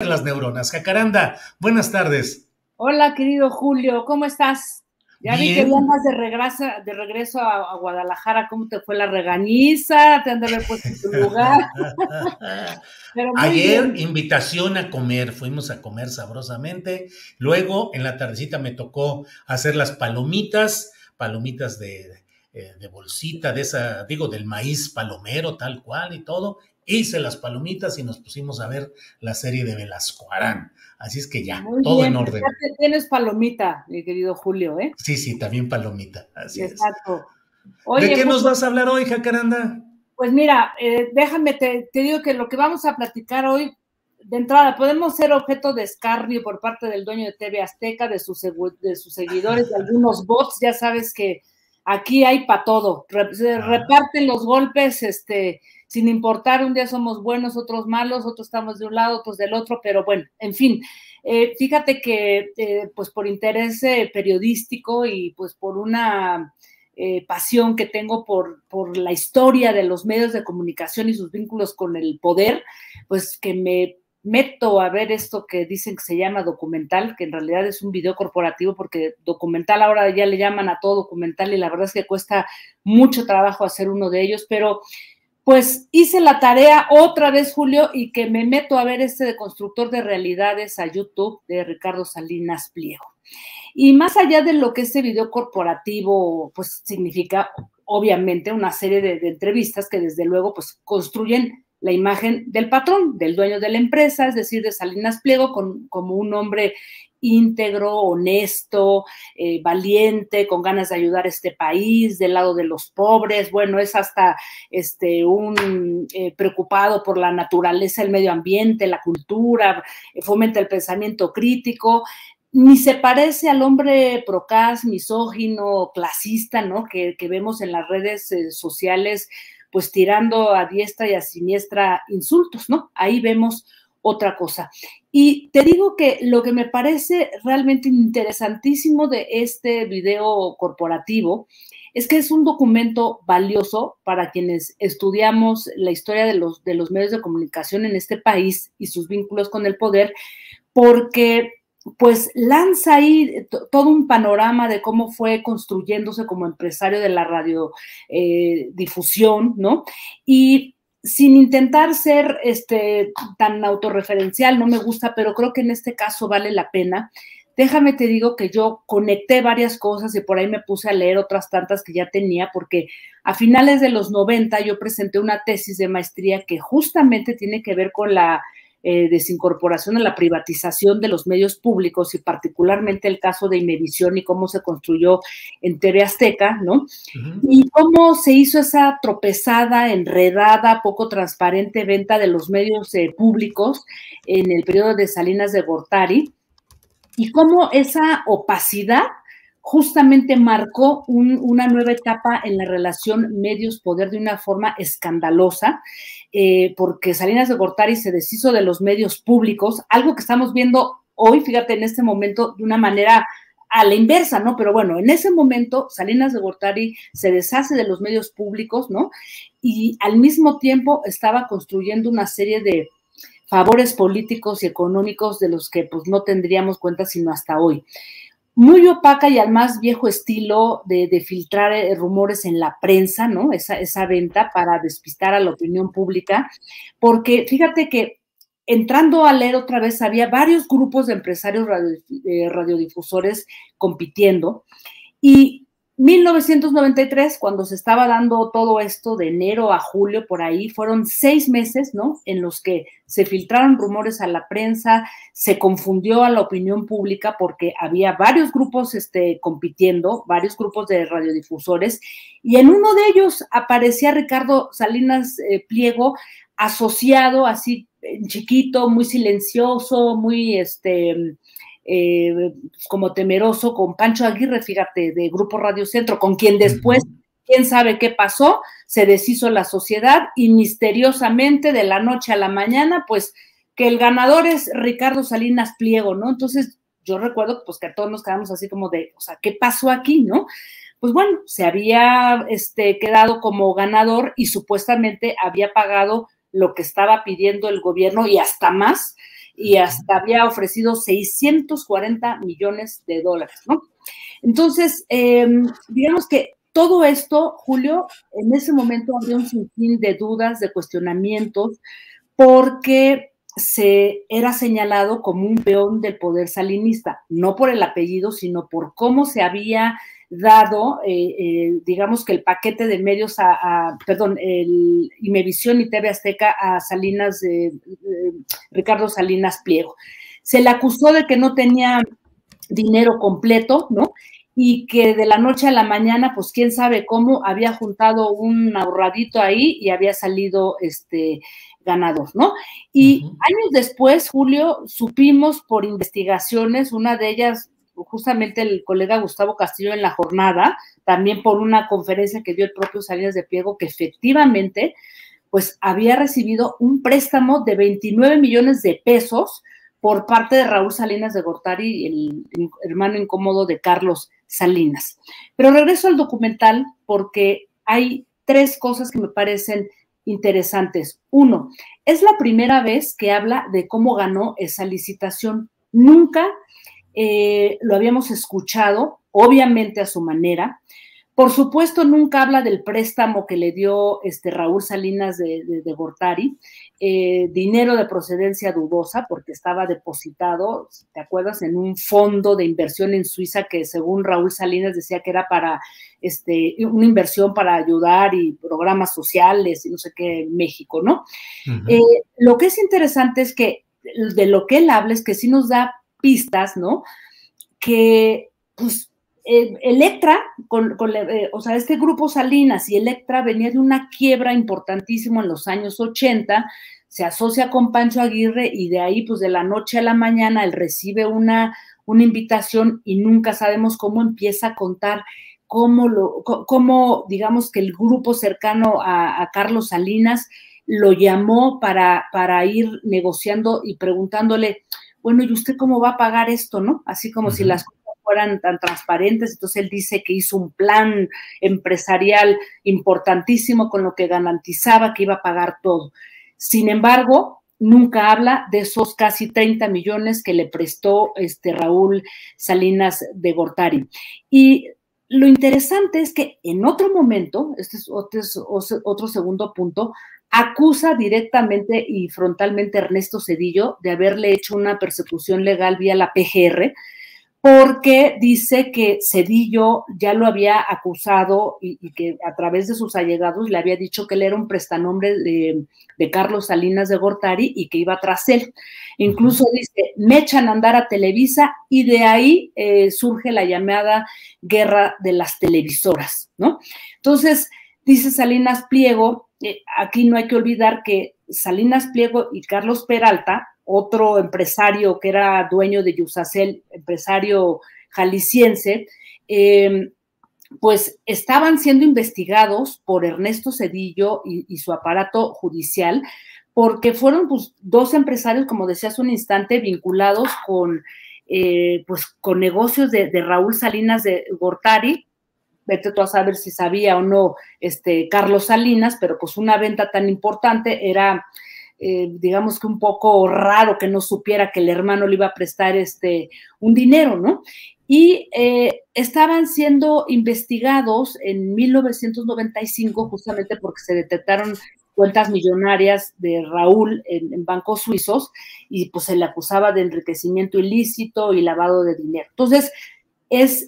las neuronas. Jacaranda, buenas tardes. Hola, querido Julio, ¿cómo estás? Ya vi que Bien. andas de regreso a Guadalajara. ¿Cómo te fue la regañiza? Te han de haber puesto en tu lugar, pero muy Ayer, bien. invitación a comer, fuimos a comer sabrosamente. Luego, en la tardecita me tocó hacer las palomitas, palomitas de bolsita, de esa, digo, del maíz palomero, tal cual y todo. Hice las palomitas y nos pusimos a ver la serie de Velasco Arán. Así es que ya, Muy todo en bien, pues ya orden. tienes palomita, mi querido Julio, ¿eh? Sí, sí, también palomita, así es. Exacto. ¿De Oye, qué nos Julio, vas a hablar hoy, Jacaranda? pues mira, déjame, te digo que lo que vamos a platicar hoy, de entrada, podemos ser objeto de escarnio por parte del dueño de TV Azteca, de sus seguidores, de algunos bots. Ya sabes que aquí hay para todo, se Ah, reparten los golpes, sin importar, un día somos buenos, otros malos, otros estamos de un lado, otros del otro, pero bueno, en fin, fíjate que pues por interés periodístico y pues por una pasión que tengo por la historia de los medios de comunicación y sus vínculos con el poder, pues que me meto a ver esto que dicen que se llama documental, que en realidad es un video corporativo, porque documental ahora ya le llaman a todo documental y la verdad es que cuesta mucho trabajo hacer uno de ellos, pero pues hice la tarea otra vez, Julio, y que me meto a ver de Constructor de Realidades a YouTube de Ricardo Salinas Pliego. Y más allá de lo que este video corporativo pues significa, obviamente, una serie de entrevistas que desde luego pues construyen la imagen del patrón, del dueño de la empresa, es decir, de Salinas Pliego, como un hombre íntegro, honesto, valiente, con ganas de ayudar a este país, del lado de los pobres. Bueno, es hasta un preocupado por la naturaleza, el medio ambiente, la cultura, fomenta el pensamiento crítico. Ni se parece al hombre procaz, misógino, clasista, ¿no? Que vemos en las redes sociales, pues tirando a diestra y a siniestra insultos, ¿no? Ahí vemos otra cosa. Y te digo que lo que me parece realmente interesantísimo de este video corporativo es que es un documento valioso para quienes estudiamos la historia de los medios de comunicación en este país y sus vínculos con el poder, porque pues lanza ahí todo un panorama de cómo fue construyéndose como empresario de la radiodifusión, ¿no? Y sin intentar ser tan autorreferencial, no me gusta, pero creo que en este caso vale la pena. Déjame te digo que yo conecté varias cosas y por ahí me puse a leer otras tantas que ya tenía, porque a finales de los 90 yo presenté una tesis de maestría que justamente tiene que ver con la desincorporación a la privatización de los medios públicos y particularmente el caso de Imevisión y cómo se construyó en TV Azteca, ¿no? uh -huh. Y cómo se hizo esa tropezada, enredada, poco transparente venta de los medios públicos en el periodo de Salinas de Gortari y cómo esa opacidad justamente marcó una nueva etapa en la relación medios-poder de una forma escandalosa, porque Salinas de Gortari se deshizo de los medios públicos, algo que estamos viendo hoy, fíjate, en este momento, de una manera a la inversa, ¿no? Pero bueno, en ese momento Salinas de Gortari se deshace de los medios públicos, ¿no? Y al mismo tiempo estaba construyendo una serie de favores políticos y económicos de los que pues no tendríamos cuenta sino hasta hoy. Muy opaca y al más viejo estilo de filtrar rumores en la prensa, ¿no? Esa venta para despistar a la opinión pública, porque fíjate que entrando a leer otra vez había varios grupos de empresarios radiodifusores compitiendo y 1993, cuando se estaba dando todo esto de enero a julio, por ahí, fueron 6 meses, ¿no? En los que se filtraron rumores a la prensa, se confundió a la opinión pública porque había varios grupos compitiendo, varios grupos de radiodifusores, y en uno de ellos aparecía Ricardo Salinas Pliego, asociado así en chiquito, muy silencioso, muy como temeroso con Pancho Aguirre, fíjate, de Grupo Radio Centro, con quien después, quién sabe qué pasó, se deshizo la sociedad y misteriosamente de la noche a la mañana, pues que el ganador es Ricardo Salinas Pliego, ¿no? Entonces yo recuerdo pues que todos nos quedamos así como de, o sea, ¿qué pasó aquí, no? Pues bueno, se había quedado como ganador y supuestamente había pagado lo que estaba pidiendo el gobierno y hasta más, y hasta había ofrecido 640 millones de dólares, ¿no? Entonces, digamos que todo esto, Julio, en ese momento había un sinfín de dudas, de cuestionamientos, porque se era señalado como un peón del poder salinista, no por el apellido, sino por cómo se había dado, digamos que el paquete de medios perdón, Imevisión y TV Azteca a Salinas, Ricardo Salinas Pliego. Se le acusó de que no tenía dinero completo, ¿no? Y que de la noche a la mañana, pues quién sabe cómo, había juntado un ahorradito ahí y había salido ganador, ¿no? Y años después, Julio, supimos por investigaciones, una de ellas, justamente el colega Gustavo Castillo en La Jornada, también por una conferencia que dio el propio Salinas de Pliego, que efectivamente, pues había recibido un préstamo de 29 millones de pesos por parte de Raúl Salinas de Gortari, el hermano incómodo de Carlos Salinas. Pero regreso al documental porque hay 3 cosas que me parecen interesantes. 1, es la primera vez que habla de cómo ganó esa licitación. Nunca lo habíamos escuchado, obviamente a su manera. Por supuesto, nunca habla del préstamo que le dio Raúl Salinas de Gortari, dinero de procedencia dudosa, porque estaba depositado, ¿te acuerdas?, en un fondo de inversión en Suiza que según Raúl Salinas decía que era para una inversión para ayudar y programas sociales y no sé qué en México, ¿no? Lo que es interesante es que de lo que él habla es que sí nos da pistas, ¿no? Que, pues, Electra, o sea, este grupo Salinas y Electra venía de una quiebra importantísima en los años 80, se asocia con Pancho Aguirre y de ahí, pues de la noche a la mañana, él recibe una invitación y nunca sabemos cómo empieza a contar cómo digamos que el grupo cercano a Carlos Salinas lo llamó para ir negociando y preguntándole, bueno, ¿y usted cómo va a pagar esto, no? Así como si las cosas fueran tan transparentes. Entonces él dice que hizo un plan empresarial importantísimo con lo que garantizaba que iba a pagar todo. Sin embargo, nunca habla de esos casi 30 millones que le prestó Raúl Salinas de Gortari. Y lo interesante es que en otro momento, este es otro segundo punto, acusa directamente y frontalmente a Ernesto Zedillo de haberle hecho una persecución legal vía la PGR, porque dice que Zedillo ya lo había acusado y que a través de sus allegados le había dicho que él era un prestanombre de Carlos Salinas de Gortari y que iba tras él. Incluso dice, me echan a andar a Televisa y de ahí surge la llamada guerra de las televisoras, ¿no? Entonces, dice Salinas Pliego, aquí no hay que olvidar que Salinas Pliego y Carlos Peralta, otro empresario que era dueño de Yusacel, empresario jalisciense, pues estaban siendo investigados por Ernesto Zedillo y su aparato judicial, porque fueron pues 2 empresarios, como decías un instante, vinculados con negocios de Raúl Salinas de Gortari. Vete tú a saber si sabía o no Carlos Salinas, pero pues una venta tan importante era, digamos que un poco raro que no supiera que el hermano le iba a prestar un dinero, ¿no? Y estaban siendo investigados en 1995 justamente porque se detectaron cuentas millonarias de Raúl en bancos suizos y pues se le acusaba de enriquecimiento ilícito y lavado de dinero. Entonces, es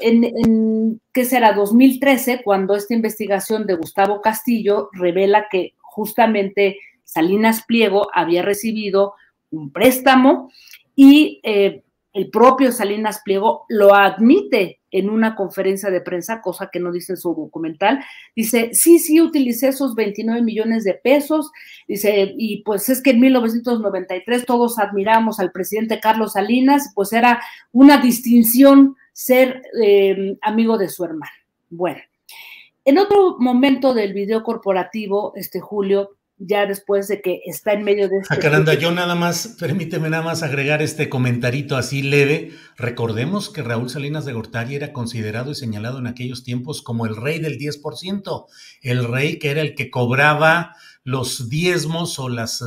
¿qué será? 2013, cuando esta investigación de Gustavo Castillo revela que justamente Salinas Pliego había recibido un préstamo y el propio Salinas Pliego lo admite en una conferencia de prensa, cosa que no dice en su documental. Dice, sí, utilicé esos 29 millones de pesos, dice, y pues es que en 1993 todos admiramos al presidente Carlos Salinas, pues era una distinción ser amigo de su hermano. Bueno, en otro momento del video corporativo, Julio, ya después de que está en medio de Caranda, yo nada más, permíteme nada más agregar este comentarito así leve. Recordemos que Raúl Salinas de Gortari era considerado y señalado en aquellos tiempos como el rey del 10%, el rey que era el que cobraba los diezmos o las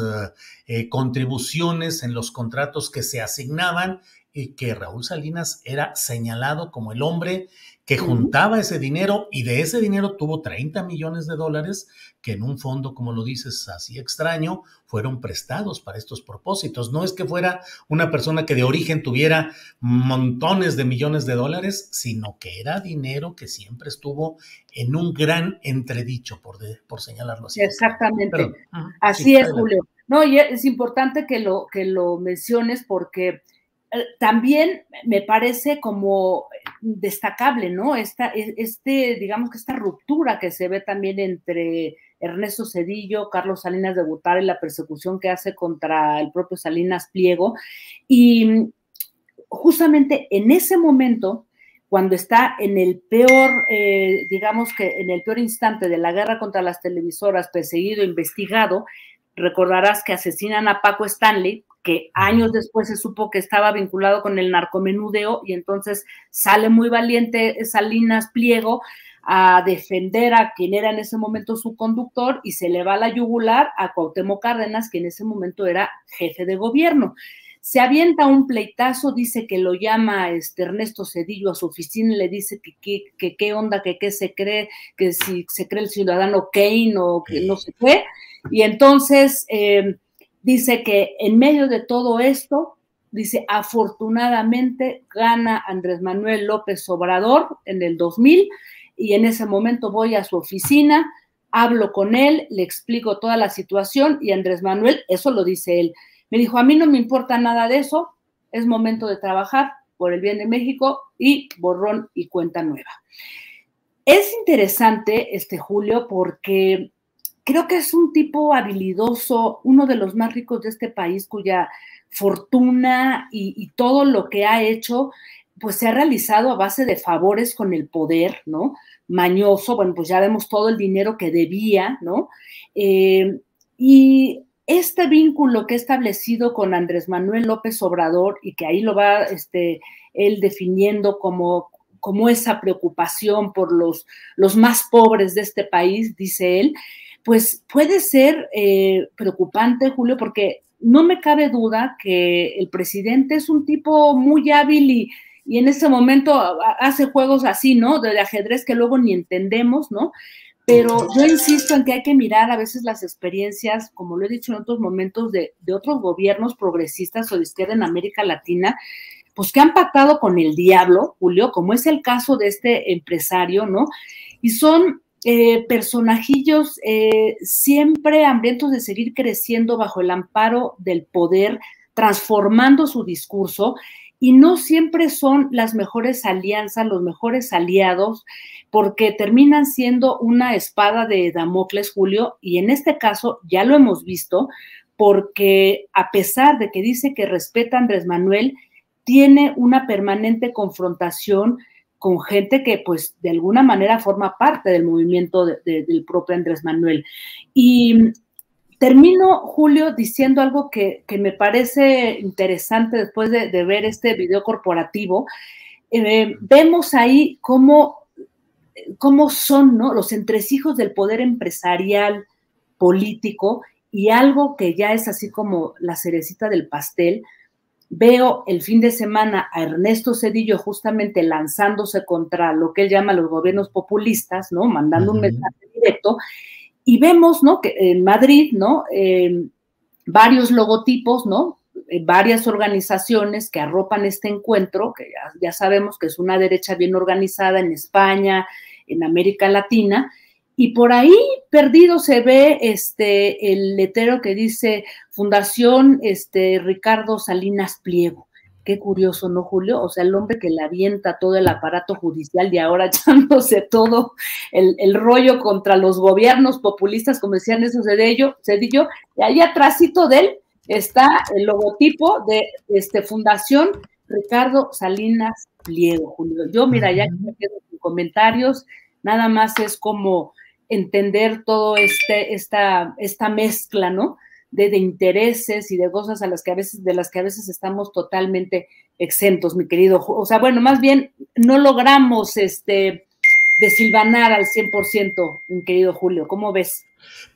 contribuciones en los contratos que se asignaban, y que Raúl Salinas era señalado como el hombre que juntaba ese dinero, y de ese dinero tuvo 30 millones de dólares que en un fondo, como lo dices, así extraño, fueron prestados para estos propósitos. No es que fuera una persona que de origen tuviera montones de millones de dólares, sino que era dinero que siempre estuvo en un gran entredicho, por señalarlo así. Exactamente. Perdón. Así sí, es, adelante. Julio. No, y es importante que lo menciones, porque también me parece como destacable, ¿no? Digamos que esta ruptura que se ve también entre Ernesto Zedillo, Carlos Salinas de Gortari, la persecución que hace contra el propio Salinas Pliego, y justamente en ese momento, cuando está en el peor, digamos que en el peor instante de la guerra contra las televisoras, perseguido, investigado, recordarás que asesinan a Paco Stanley, que años después se supo que estaba vinculado con el narcomenudeo, y entonces sale muy valiente Salinas Pliego a defender a quien era en ese momento su conductor, y se le va a la yugular a Cuauhtémoc Cárdenas, que en ese momento era jefe de gobierno. Se avienta un pleitazo, dice que lo llama Ernesto Zedillo a su oficina y le dice que qué onda, que qué se cree, que si se cree el ciudadano Kane o que no sé qué, y entonces dice que en medio de todo esto, dice, afortunadamente gana Andrés Manuel López Obrador en el 2000, y en ese momento voy a su oficina, hablo con él, le explico toda la situación, y Andrés Manuel, eso lo dice él, me dijo, a mí no me importa nada de eso, es momento de trabajar por el bien de México, y borrón y cuenta nueva. Es interesante, Julio, porque creo que es un tipo habilidoso, uno de los más ricos de este país, cuya fortuna y todo lo que ha hecho, pues se ha realizado a base de favores con el poder, ¿no? Mañoso, bueno, pues ya vemos todo el dinero que debía, ¿no? Y este vínculo que ha establecido con Andrés Manuel López Obrador, y que ahí lo va él definiendo como esa preocupación por los más pobres de este país, dice él, pues puede ser preocupante, Julio, porque no me cabe duda que el presidente es un tipo muy hábil y en ese momento hace juegos así, ¿no? De ajedrez que luego ni entendemos, ¿no? Pero yo insisto en que hay que mirar a veces las experiencias, como lo he dicho en otros momentos, de otros gobiernos progresistas o de izquierda en América Latina, pues que han pactado con el diablo, Julio, como es el caso de este empresario, ¿no? Y son personajillos siempre hambrientos de seguir creciendo bajo el amparo del poder, transformando su discurso, y no siempre son las mejores alianzas, los mejores aliados, porque terminan siendo una espada de Damocles, Julio, y en este caso ya lo hemos visto, porque a pesar de que dice que respeta a Andrés Manuel, tiene una permanente confrontación con gente que pues de alguna manera forma parte del movimiento del propio Andrés Manuel. Y termino, Julio, diciendo algo que me parece interesante después de ver este video corporativo. Vemos ahí cómo son, ¿no?, los entresijos del poder empresarial, político, y algo que ya es así como la cerecita del pastel. Veo el fin de semana a Ernesto Zedillo justamente lanzándose contra lo que él llama los gobiernos populistas, ¿no?, mandando un mensaje directo, y vemos, ¿no?, que en Madrid, ¿no?, varios logotipos, ¿no?, varias organizaciones que arropan este encuentro, que ya sabemos que es una derecha bien organizada en España, en América Latina, y por ahí perdido se ve el letrero que dice Fundación Ricardo Salinas Pliego. Qué curioso, ¿no, Julio? O sea, el hombre que le avienta todo el aparato judicial y ahora echándose todo el rollo contra los gobiernos populistas, como decían esos Zedillo, y ahí atrásito de él está el logotipo de Fundación Ricardo Salinas Pliego, Julio. Yo, mira, ya que me quedo sin comentarios, nada más es como entender todo esta mezcla, ¿no?, de intereses y de cosas de las que a veces estamos totalmente exentos, mi querido. O sea, bueno, más bien no logramos desilvanar al 100%, mi querido Julio. ¿Cómo ves?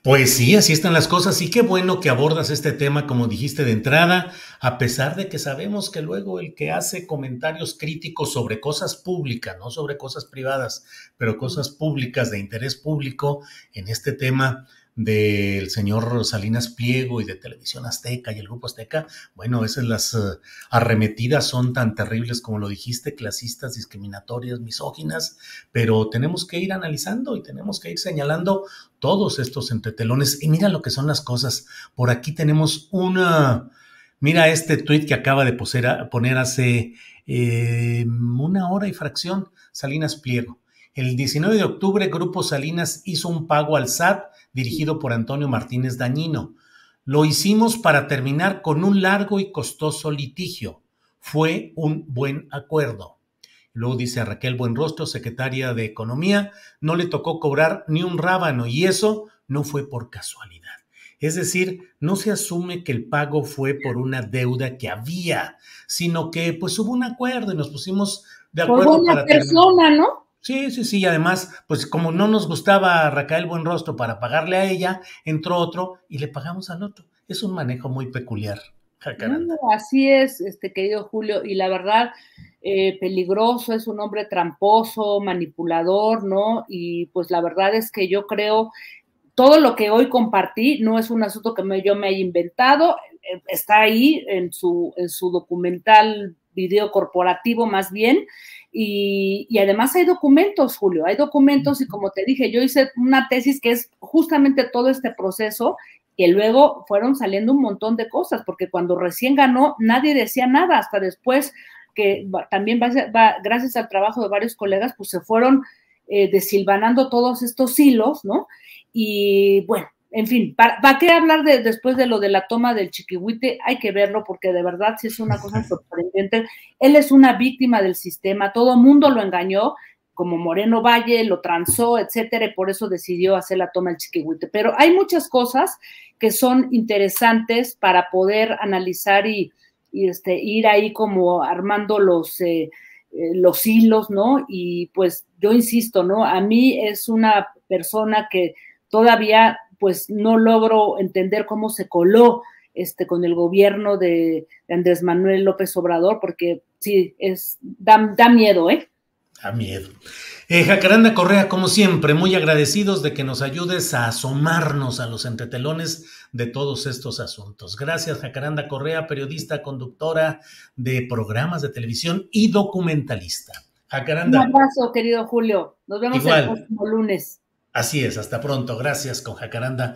Pues sí, así están las cosas y qué bueno que abordas este tema como dijiste de entrada, a pesar de que sabemos que luego el que hace comentarios críticos sobre cosas públicas, no sobre cosas privadas, pero cosas públicas de interés público, en este tema del señor Salinas Pliego y de Televisión Azteca y el Grupo Azteca, bueno, esas las arremetidas son tan terribles como lo dijiste, clasistas, discriminatorias, misóginas, pero tenemos que ir analizando y tenemos que ir señalando todos estos entretelones. Y mira lo que son las cosas. Por aquí tenemos mira este tuit que acaba de poner hace una hora y fracción Salinas Pliego. El 19 de octubre, Grupo Salinas hizo un pago al SAT dirigido por Antonio Martínez Dañino. Lo hicimos para terminar con un largo y costoso litigio. Fue un buen acuerdo. Luego dice a Raquel Buenrostro, secretaria de Economía, no le tocó cobrar ni un rábano y eso no fue por casualidad. Es decir, no se asume que el pago fue por una deuda que había, sino que pues hubo un acuerdo y nos pusimos de Por acuerdo buena para terminar. persona, ¿no? Sí, sí, sí, y además, pues como no nos gustaba a Raquel Buenrostro para pagarle a ella, entró otro y le pagamos al otro. Es un manejo muy peculiar, No, Jacaranda. así es, querido Julio, y la verdad, peligroso, es un hombre tramposo, manipulador, ¿no? Y pues la verdad es que yo creo, todo lo que hoy compartí no es un asunto que yo me haya inventado, está ahí en su documental video corporativo más bien, y además hay documentos, Julio, hay documentos y como te dije, yo hice una tesis que es justamente todo este proceso que luego fueron saliendo un montón de cosas, porque cuando recién ganó nadie decía nada, hasta después que también gracias al trabajo de varios colegas, pues se fueron desilvanando todos estos hilos, ¿no? Y bueno, en fin, ¿para qué hablar después de lo de la toma del Chiquihuite? Hay que verlo porque de verdad sí es una cosa sorprendente. Él es una víctima del sistema, todo mundo lo engañó, como Moreno Valle, lo transó, etcétera, y por eso decidió hacer la toma del Chiquihuite. Pero hay muchas cosas que son interesantes para poder analizar y ir ahí como armando los hilos, ¿no? Y pues yo insisto, ¿no? A mí es una persona que todavía pues no logro entender cómo se coló con el gobierno de Andrés Manuel López Obrador, porque sí, da miedo, ¿eh? Da miedo. Jacaranda Correa, como siempre, muy agradecidos de que nos ayudes a asomarnos a los entretelones de todos estos asuntos. Gracias, Jacaranda Correa, periodista, conductora de programas de televisión y documentalista. Un Jacaranda, abrazo, querido Julio. Nos vemos el igual, próximo lunes. así es, hasta pronto. Gracias con Jacaranda